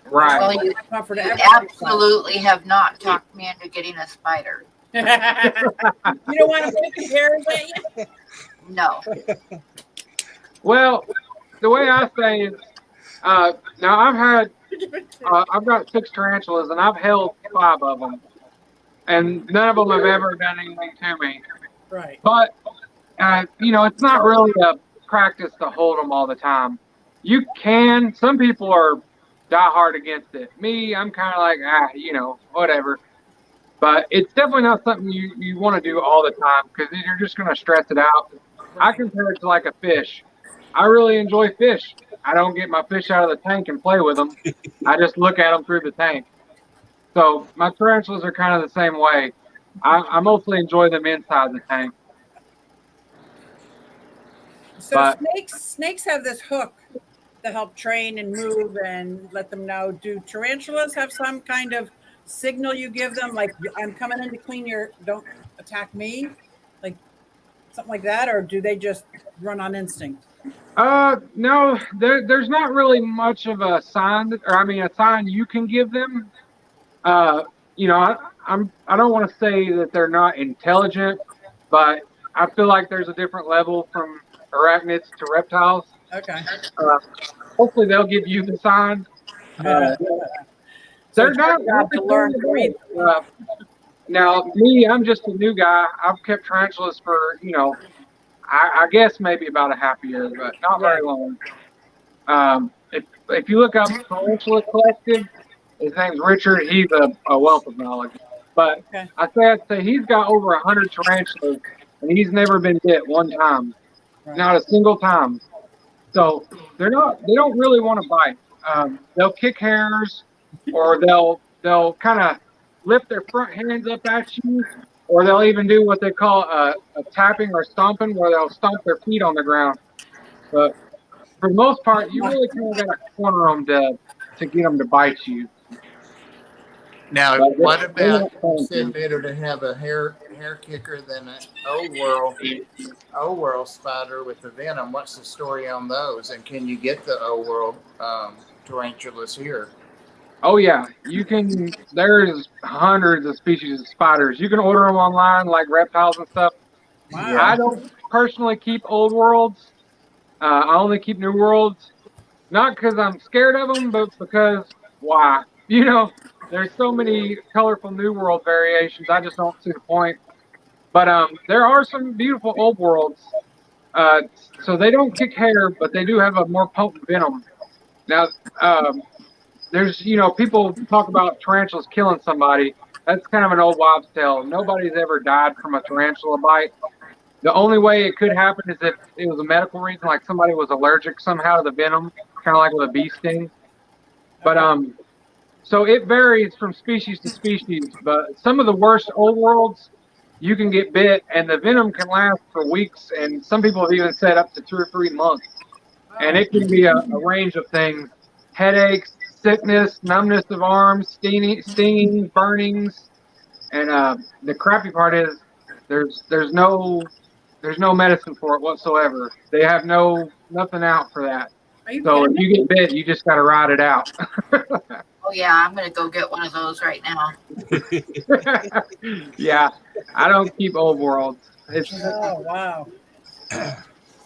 Right. Well, you absolutely have not talked me into getting a spider. You don't want to pick hairs at you? No. Well, the way I say is, now I've got 6 tarantulas and I've held 5 of them, and none of them have ever done anything to me. Right. But you know, it's not really a practice to hold them all the time. You can. Some people are diehard against it. Me, I'm kind of like, you know, whatever. But it's definitely not something you want to do all the time because you're just going to stress it out. I compare it to like a fish. I really enjoy fish. I don't get my fish out of the tank and play with them. I just look at them through the tank. So my tarantulas are kind of the same way. I mostly enjoy them inside the tank. So snakes have this hook to help train and move and let them know. Do tarantulas have some kind of signal you give them, like I'm coming in to clean your, don't attack me, like something like that, or do they just run on instinct? No, there's not really much of a sign, a sign you can give them. You know, I don't want to say that they're not intelligent, but I feel like there's a different level from arachnids to reptiles. Okay. Hopefully they'll give you the sign. They're not to learn to read. Now, me, I'm just a new guy. I've kept tarantulas for, you know, I guess maybe about a half a year, but not very long. If you look up Tarantula Collective, his name's Richard. He's a wealth of knowledge. But I'd say he's got over 100 tarantulas, and he's never been bit one time. Right. not a single time. So they don't really want to bite. They'll kick hairs, or they'll kind of lift their front hands up at you, or they'll even do what they call a tapping or stomping, where they'll stomp their feet on the ground. But for the most part, you really kind of got to corner them to get them to bite you. Now, But what they're about, not you fun said to. better to have a hair kicker than an old world spider with the venom? What's the story on those? And can you get the old world tarantulas here? Oh yeah, you can. There's hundreds of species of spiders. You can order them online, like reptiles and stuff. Wow. I don't personally keep old worlds. I only keep new worlds, not because I'm scared of them, but because why? You know, there's so many colorful new world variations. I just don't see the point. But there are some beautiful old worlds. Uh, so they don't kick hair, but they do have a more potent venom. Now, um, there's people talk about tarantulas killing somebody. That's kind of an old wives' tale. Nobody's ever died from a tarantula bite. The only way it could happen is if it was a medical reason, like somebody was allergic somehow to the venom, kind of like with a bee sting. But so it varies from species to species. But some of the worst old worlds, you can get bit, and the venom can last for weeks, and some people have even said up to 2 or 3 months. And it can be a range of things: headaches, sickness, numbness of arms, stinging, burnings. And the crappy part is there's no medicine for it whatsoever. They have nothing out for that. Are you So if kidding me? you get bit, you just got to ride it out. Oh yeah, I'm gonna go get one of those right now. Yeah, I don't keep old worlds. It's Oh, wow.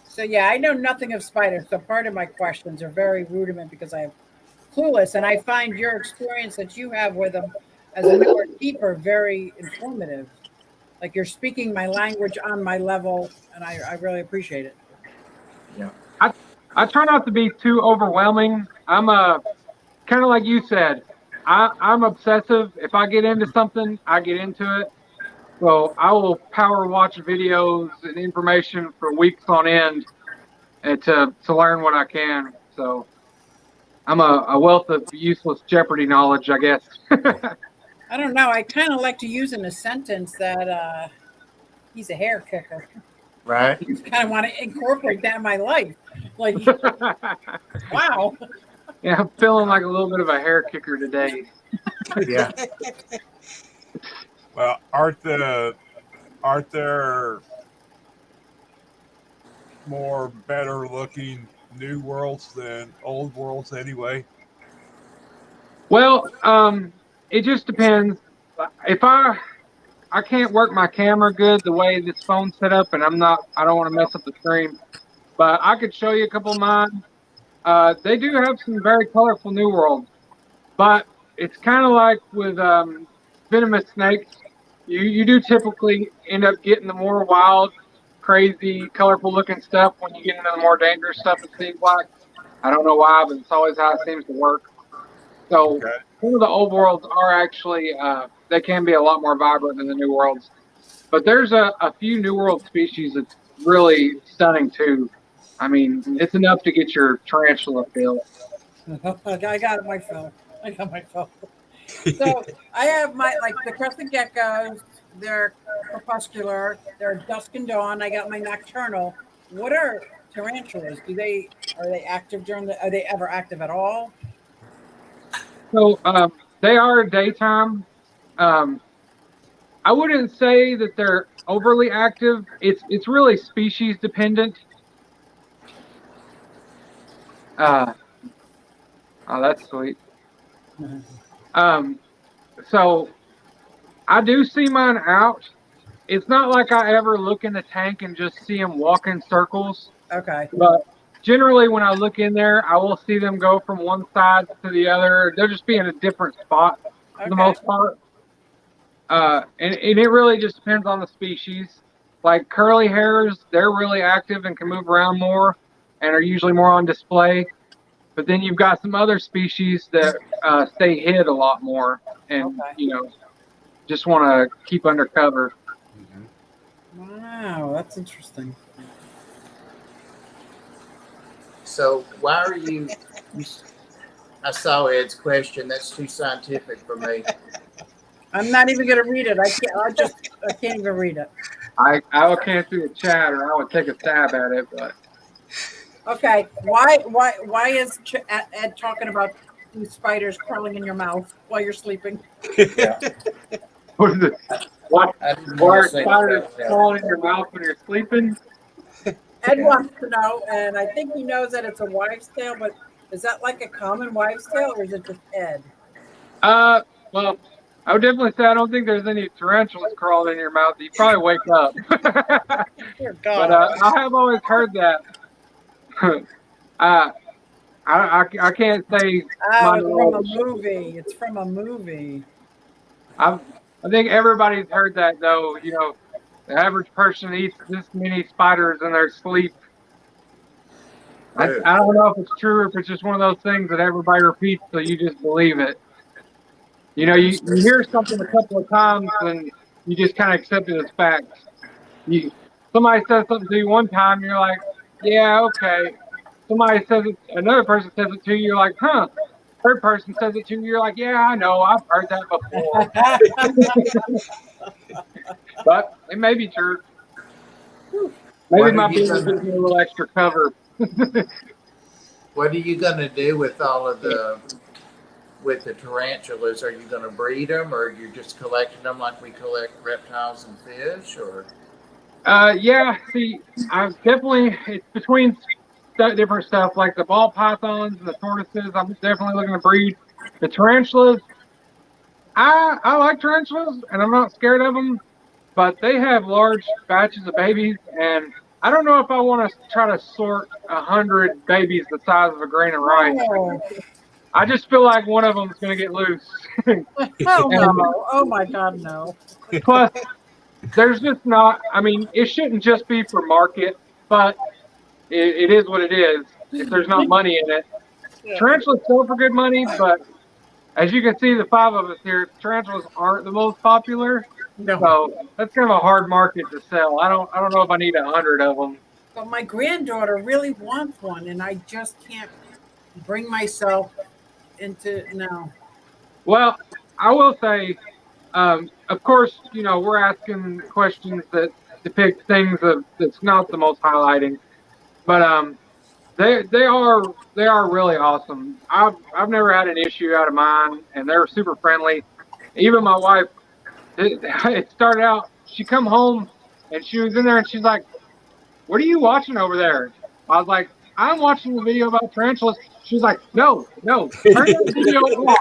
So yeah, I know nothing of spiders. So part of my questions are very rudiment because I'm clueless, and I find your experience that you have with them as a newer keeper very informative. Like you're speaking my language on my level, and I really appreciate it. Yeah. I try not to be too overwhelming. I'm a kind of like you said. I'm obsessive. If I get into something, I get into it. So I will power watch videos and information for weeks on end, and to learn what I can. So I'm a wealth of useless Jeopardy knowledge, I guess. I don't know. I kind of like to use in a sentence that he's a hair kicker. Right? Kind of want to incorporate that in my life. Like, wow. Yeah, I'm feeling like a little bit of a hair kicker today. Yeah. Well, aren't there more better looking new worlds than old worlds anyway? Well, it just depends. If I can't work my camera good the way this phone's set up, and I don't want to mess up the stream, but I could show you a couple of mine. They do have some very colorful new worlds, but it's kind of like with venomous snakes. You do typically end up getting the more wild, crazy, colorful looking stuff when you get into the more dangerous stuff. It seems like I don't know why, but it's always how it seems to work. So Okay. some of the old worlds are actually they can be a lot more vibrant than the new worlds. But there's a few new world species that's really stunning too. I mean, it's enough to get your tarantula filled. I got my phone. I got my phone. So I have my like the crescent geckos. They're crepuscular. They're dusk and dawn. I got my nocturnal. What are tarantulas? Are they active during the? Are they ever active at all? So they are daytime. Um, I wouldn't say that they're overly active. It's really species dependent. Uh, oh, that's sweet. Um, so I do see mine out. It's not like I ever look in the tank and just see them walk in circles. Okay. But generally, when I look in there, I will see them go from one side to the other. They'll just be in a different spot for the Okay. most part. And it really just depends on the species. Like curly hairs, they're really active and can move around more and are usually more on display. But then you've got some other species that stay hid a lot more and, Okay. just want to keep under cover. Wow, that's interesting. So why are you I saw Ed's question. That's too scientific for me. I'm not even going to read it. I can't even read it. I can't see the chat, or I would take a stab at it. But Okay. Why is Ed talking about these spiders crawling in your mouth while you're sleeping? Yeah. what is it? What? I didn't Why want are to say spiders that. crawling in your mouth when you're sleeping? Ed Yeah. wants to know, and I think he knows that it's a wives' tale, but is that like a common wives' tale, or is it just Ed? Well, I would definitely say I don't think there's any tarantulas crawling in your mouth. You probably wake up. Dear But God. I have always heard that. I can't say Oh, my it's from a knowledge. movie. It's from a movie. I think everybody's heard that, though. You know, the average person eats this many spiders in their sleep. I don't know if it's true or if it's just one of those things that everybody repeats, so you just believe it. You know, you hear something a couple of times and you just kind of accept it as fact. Somebody says something to you one time, you're like, yeah, okay. Somebody says it, another person says it to you, you're like, huh. Third person says it to you, you're like, yeah, I know, I've heard that before. But it may be true. Maybe What my are you business gonna- gives me a little extra cover. What are you going to do with all of with the tarantulas? Are you going to breed them, or you're just collecting them like we collect reptiles and fish, or? Yeah, see, I've definitely, it's between different stuff like the ball pythons and the tortoises. I'm definitely looking to breed the tarantulas. I like tarantulas and I'm not scared of them, but they have large batches of babies, and I don't know if I want to try to sort 100 babies the size of a grain of rice. Oh, I just feel like one of them is going to get loose. oh no. Oh my God, no. Plus, there's just not, I mean, it shouldn't just be for market, but it is what it is if there's not money in it. Yeah. Tarantulas sell for good money, but as you can see, the five of us here, tarantulas aren't the most popular. No. So that's kind of a hard market to sell. I don't know if I need 100 of them. But my granddaughter really wants one, and I just can't bring myself into no. Well, I will say, of course, you know, we're asking questions that depict things that's not the most highlighting, but they are really awesome. I've never had an issue out of mine, and they're super friendly. Even my wife, it started out. She come home and she was in there and she's like, "What are you watching over there?" I was like, "I'm watching a video about tarantulas." She's like, "No, turn that video off."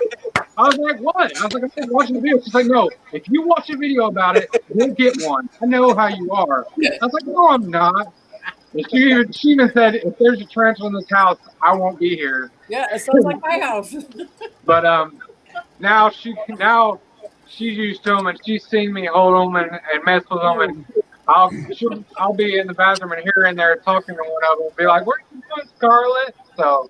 I was like, "What?" I was like, "I'm watching the video." She's like, "No, if you watch a video about it, you'll get one. I know how you are." I was like, "No, I'm not." And she even said, "If there's a tarantula in this house, I won't be here." Yeah, it sounds like my house. But now she's used to them and she's seen me hold them and mess with them, and I'll be in the bathroom and hear her in there talking to one of them and be like, "Where you going, Scarlet?" So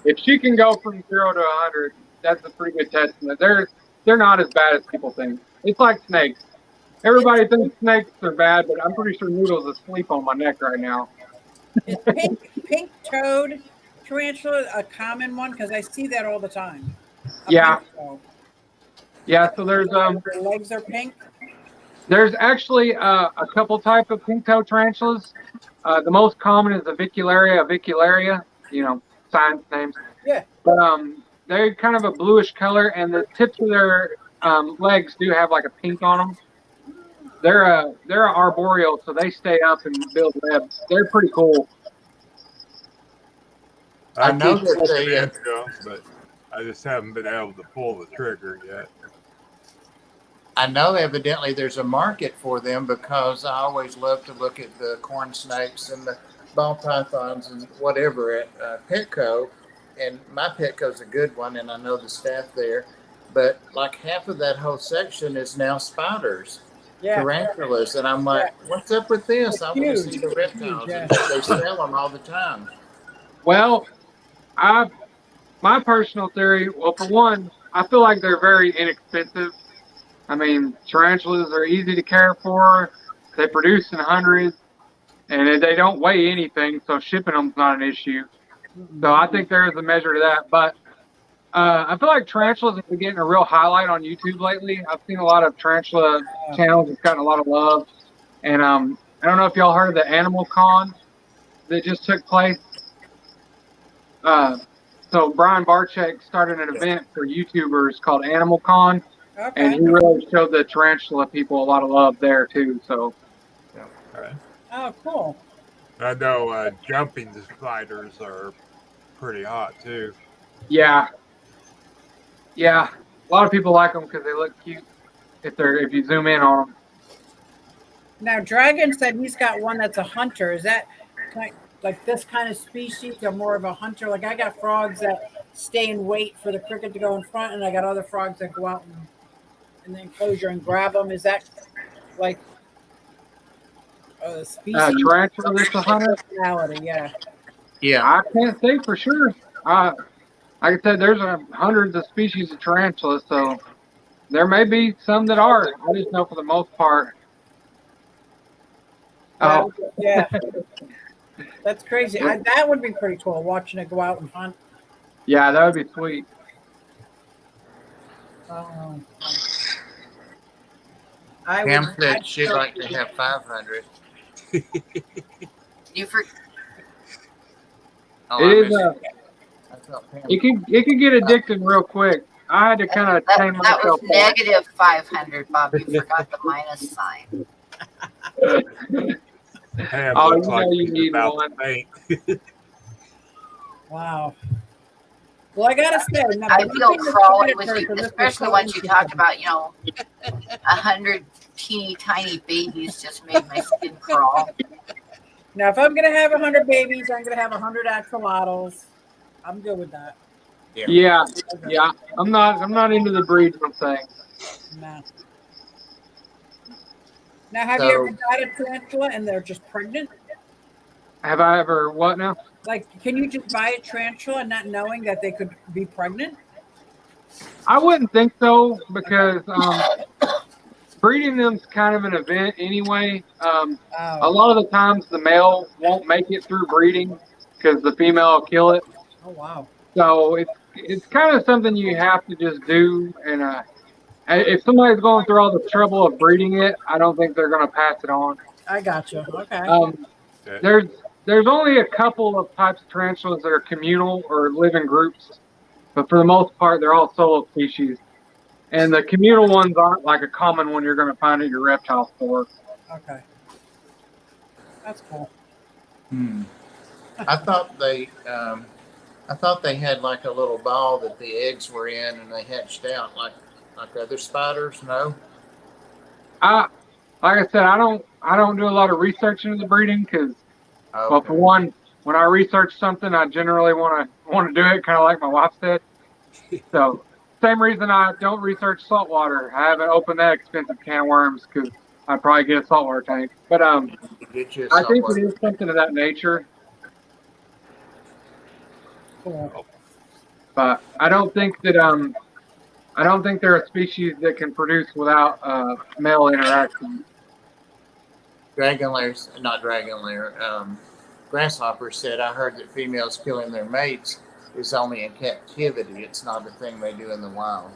if she can go from 0 to 100, that's a pretty good testament. They're not as bad as people think. It's like snakes. Everybody thinks snakes are bad, but I'm pretty sure Noodle's asleep on my neck right now. Is pink toad tarantula a common one? Because I see that all the time. Yeah. So there's their legs are pink. There's actually a couple type of pink-toed tarantulas. The most common is avicularia, you know, science names. Yeah. But they're kind of a bluish color, and the tips of their legs do have like a pink on them. They're arboreal, so they stay up and build webs. They're pretty cool. I know keep that looking they, into them, but I just haven't been able to pull the trigger yet. I know evidently there's a market for them, because I always love to look at the corn snakes and the ball pythons and whatever at Petco. And my Petco's a good one, and I know the staff there. But like half of that whole section is now spiders, tarantulas. And I'm like, what's up with this? I want to see the reptiles. Huge, yeah. And they sell them all the time. Well, my personal theory, well, for one, I feel like they're very inexpensive. I mean, tarantulas are easy to care for. They produce in hundreds, and they don't weigh anything, so shipping them's not an issue. So I think there is a measure to that. But I feel like tarantulas have been getting a real highlight on YouTube lately. I've seen a lot of tarantula channels that's gotten a lot of love. And I don't know if y'all heard of the Animal Con that just took place. So Brian Barczyk started an event for YouTubers called Animal Con, and Okay. he really showed the tarantula people a lot of love there too. So Oh, cool. I know jumping spiders are pretty hot too. yeah, a lot of people like them because they look cute if you zoom in on them. Now, Dragon said he's got one that's a hunter. Is that like this kind of species or more of a hunter? Like I got frogs that stay and wait for the cricket to go in front, and I got other frogs that go out in the enclosure and grab them. Is that like a species? Tarantula that's a hunter? Personality, yeah. Yeah. I can't say for sure. Like I said, there's hundreds of species of tarantulas, so there may be some that are. I just know for the most part. Yeah. That's crazy. That would be pretty cool, watching it go out and hunt. Yeah, that would be sweet. Pam said she'd like to have 500. You for Oh, It is. I thought Pam. It can get addicting real quick. I had to kind of tame that was myself down. negative 500, Bob. You forgot the minus sign. Ham Oh, looks you like know you he's need about one. to faint. Wow. Well, I gotta say, now, I the feel thing that's crawling good with for you, this especially was once so you talked interesting. about, 100 teeny tiny babies just made my skin crawl. Now, if I'm gonna have 100 babies, I'm gonna have 100 axolotls. I'm good with that. Yeah. I'm not into the breeding thing. No. Now, have you So- ever got a tarantula and they're just pregnant? Have I ever what now? Like, can you just buy a tarantula not knowing that they could be pregnant? I wouldn't think so because breeding them's kind of an event anyway. A Oh, lot of the times the male won't make it through breeding because the female will kill it. oh wow. So it's kind of something you have to just do. And if somebody's going through all the trouble of breeding it, I don't think they're going to pass it on. I got you. Okay. There's only a couple of types of tarantulas that are communal or live in groups, but for the most part, they're all solo species. And the communal ones aren't like a common one you're going to find at your reptile store. Okay. That's cool. I thought they had like a little ball that the eggs were in and they hatched out like other spiders. No. Like I said, I don't do a lot of research into the breeding because, Okay. well, for one, when I research something, I generally want to do it kind of like my wife said. So, same reason I don't research saltwater. I haven't opened that expensive can of worms because I'd probably get a saltwater tank. But Get you a I think saltwater. it is something of that nature. Cool. But I don't think they're a species that can produce without male interaction. Grasshopper said, I heard that females killing their mates is only in captivity. It's not a thing they do in the wild.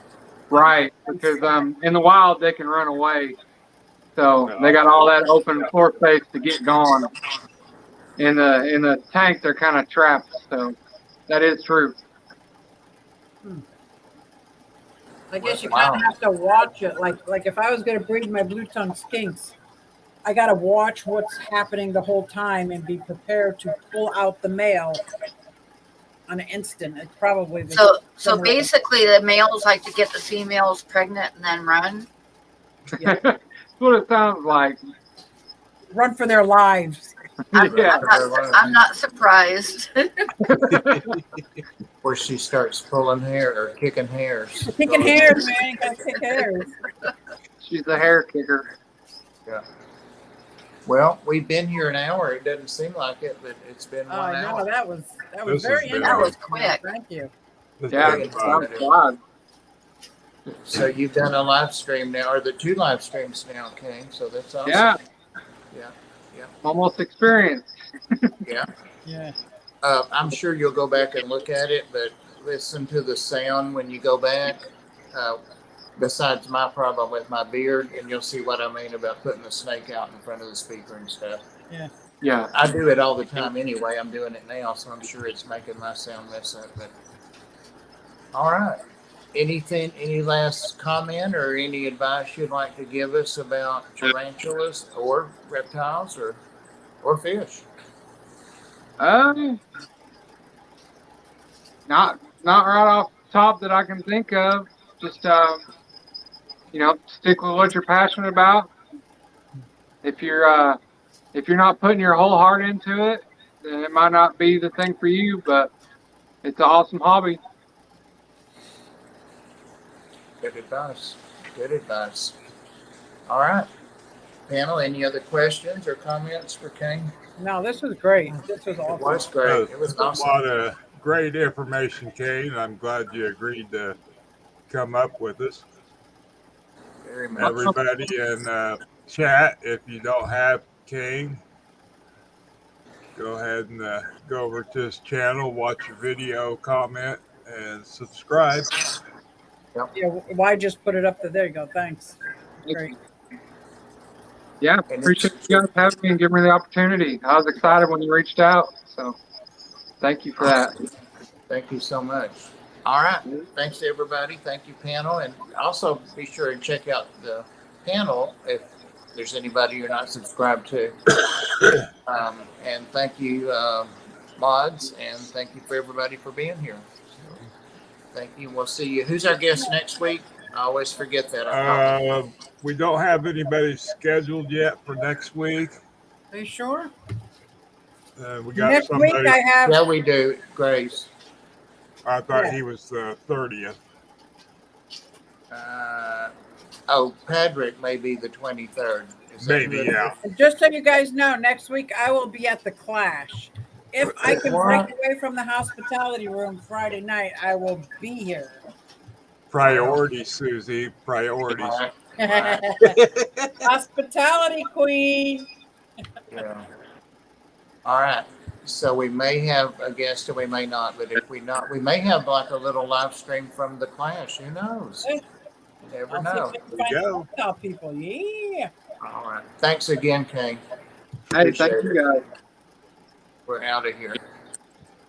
Right, because in the wild they can run away, so they got all that open floor space to get gone. In the tank, they're kind of trapped. So that is true. I guess you kind of have to watch it. Like if I was going to breed my blue tongue skinks, I got to watch what's happening the whole time and be prepared to pull out the male on an instant. It's probably So basically, the males like to get the females pregnant and then run. That's what it sounds like. run for their lives. Yeah. I'm not surprised. Where she starts pulling hair or kicking hairs. Kicking hairs, man. You gotta kick hairs. She's a hair kicker. Yeah. Well, we've been here an hour. It doesn't seem like it, but it's been 1 hour. No, that was This very has been- interesting. That was quick. Thank you. Yeah, I'm glad. So you've done a live stream now, or the 2 live streams now, Cain. So that's awesome. Yeah, Yeah. almost experienced. Yeah. Yeah. I'm sure you'll go back and look at it, but listen to the sound when you go back. Besides my problem with my beard, and you'll see what I mean about putting the snake out in front of the speaker and stuff. Yeah. I do it all the time anyway. I'm doing it now, so I'm sure it's making my sound mess up. But all right. Any last comment or any advice you'd like to give us about tarantulas or reptiles or fish? Not right off the top that I can think of. Just stick with what you're passionate about. If you're not putting your whole heart into it, then it might not be the thing for you, but it's an awesome hobby. Good advice. Good advice. All right. Panel, any other questions or comments for Cain? No, this was great. This was It awesome. was great. It was a awesome. lot of great information, Cain. I'm glad you agreed to come up with us. Very much. Everybody in chat, if you don't have Cain, go ahead and go over to his channel, watch your video, comment, and subscribe. Yeah, why just put it up to there you go. Thanks. Great. Yeah, And appreciate you guys having me and giving me the opportunity. I was excited when you reached out, so thank you for that. Thank you so much. All right. Thanks to everybody. Thank you, panel. And also be sure and check out the panel if there's anybody you're not subscribed to. And thank you, mods, and thank you for everybody for being here. So, thank you. We'll see you. Who's our guest next week? I always forget that. We don't have anybody scheduled yet for next week. Are you sure? We got Next somebody. week I have. Yeah, we do. Grace. I thought he was the 30th. Patrick may be the 23rd. Maybe, yeah. Just so you guys know, next week I will be at the Clash. If I can break away from the hospitality room Friday night, I will be here. Priorities, Susie. Priorities. All right. Hospitality queen. Yeah. All right. So we may have a guest and we may not, but if we not, we may have like a little live stream from the Clash. Who knows? You never know. There we go. People, yeah. All right. Thanks again, Cain. Hey, thank you guys. We're out of here.